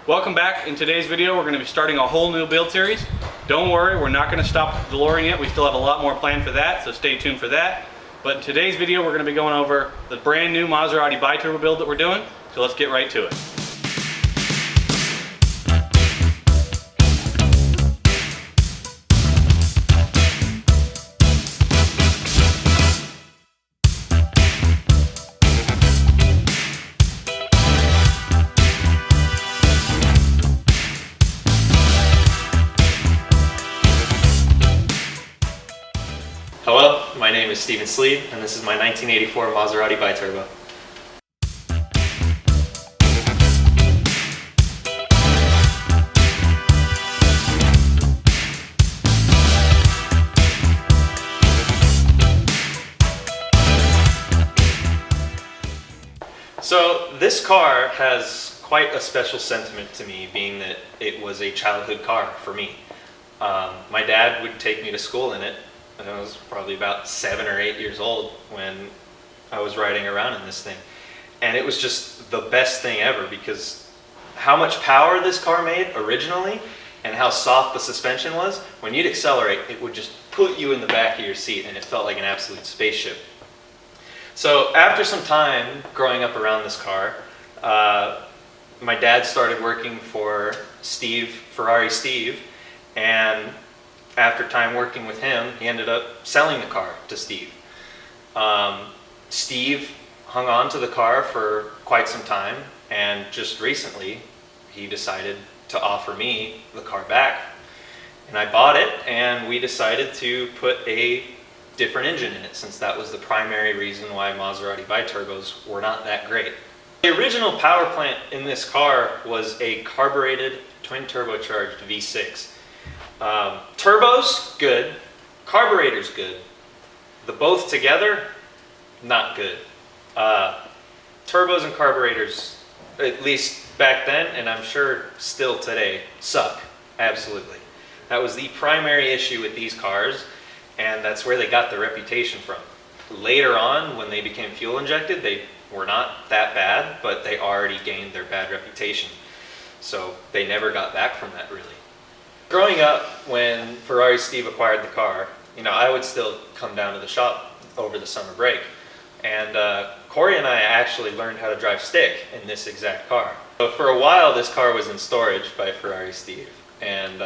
Welcome back. In today's video, we're going to be starting a whole new build series. Don't worry, we're not going to stop with the DeLorean yet. We still have a lot more planned for that, so stay tuned for that. But in today's video, we're going to be going over the brand new Maserati Biturbo build that we're doing. So let's get right to it. Hello, my name is Steve and this is my 1984 Maserati Biturbo. So this car has quite a special sentiment to me, being that it was a childhood car for me. My dad would take me to school in it. And I was probably about 7 or 8 years old when I was riding around in this thing. And it was just the best thing ever because how much power this car made originally and how soft the suspension was, when you'd accelerate, it would just put you in the back of your seat and it felt like an absolute spaceship. So after some time growing up around this car, my dad started working for Steve, Ferrari Steve, and after time working with him, he ended up selling the car to Steve. Steve hung on to the car for quite some time, and just recently he decided to offer me the car back. And I bought it, and we decided to put a different engine in it, since that was the primary reason why Maserati Biturbos were not that great. The original power plant in this car was a carbureted twin turbocharged V6. Turbos, good. Carburetors, good. The both together, not good. Turbos and carburetors, at least back then, and I'm sure still today, suck. Absolutely. That was the primary issue with these cars, and that's where they got their reputation from. Later on, when they became fuel injected, they were not that bad, but they already gained their bad reputation. So they never got back from that, really. Growing up, when Ferrari Steve acquired the car, I would still come down to the shop over the summer break. And Corey and I actually learned how to drive stick in this exact car. So for a while, this car was in storage by Ferrari Steve. And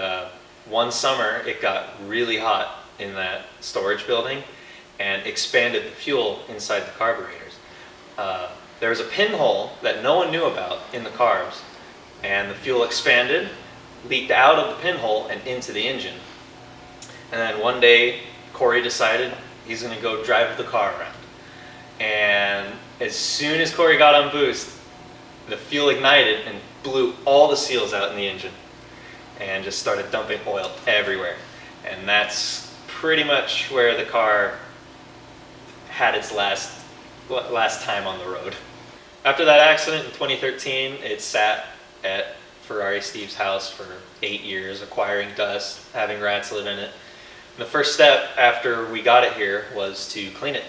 one summer, it got really hot in that storage building and expanded the fuel inside the carburetors. There was a pinhole that no one knew about in the carbs, and the fuel expanded, leaked out of the pinhole and into the engine. And then one day, Corey decided he's going to go drive the car around. And as soon as Corey got on boost, the fuel ignited and blew all the seals out in the engine and just started dumping oil everywhere. And that's pretty much where the car had its last time on the road. After that accident in 2013, it sat at Ferrari Steve's house for 8 years, acquiring dust, having rats live in it. And the first step after we got it here was to clean it.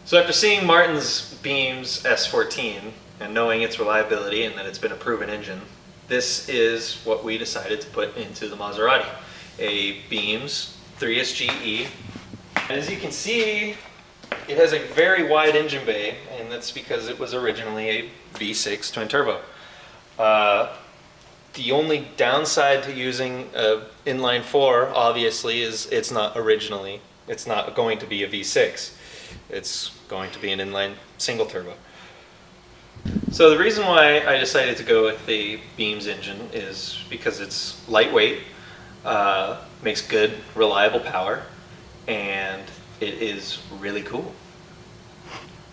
So after seeing Martin's Beams S14 and knowing its reliability and that it's been a proven engine, this is what we decided to put into the Maserati. A Beams 3SGE. And as you can see, it has a very wide engine bay, and that's because it was originally a V6 twin turbo. The only downside to using an inline 4, obviously, is it's not going to be a V6. It's going to be an inline single turbo. So the reason why I decided to go with the Beams engine is because it's lightweight, makes good, reliable power, and it is really cool.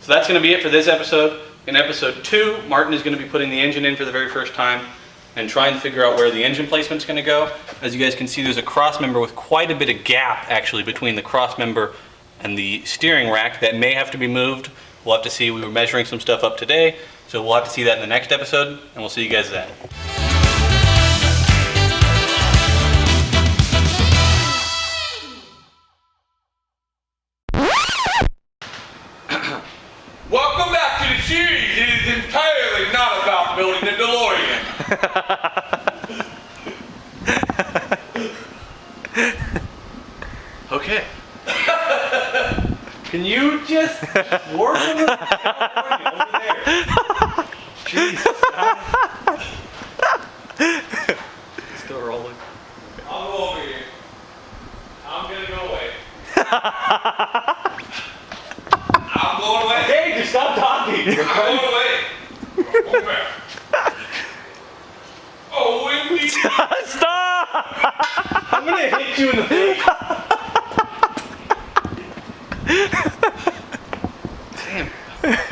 So that's going to be it for this episode. In episode 2, Martin is going to be putting the engine in for the very first time and trying to figure out where the engine placement is going to go. As you guys can see, there's a cross member with quite a bit of gap actually between the cross member and the steering rack that may have to be moved. We'll have to see. We were measuring some stuff up today, so we'll have to see that in the next episode, and we'll see you guys then. Welcome back to the series. It is entirely not about building the DeLorean. Okay. Can you just work on the California over there? Jesus. Still rolling. I'll go over here. I'm gonna go away. I'm going away. Hey, just stop talking. I'm going away. Go back. Oh, Wendy. Stop! I'm gonna hit you in the face.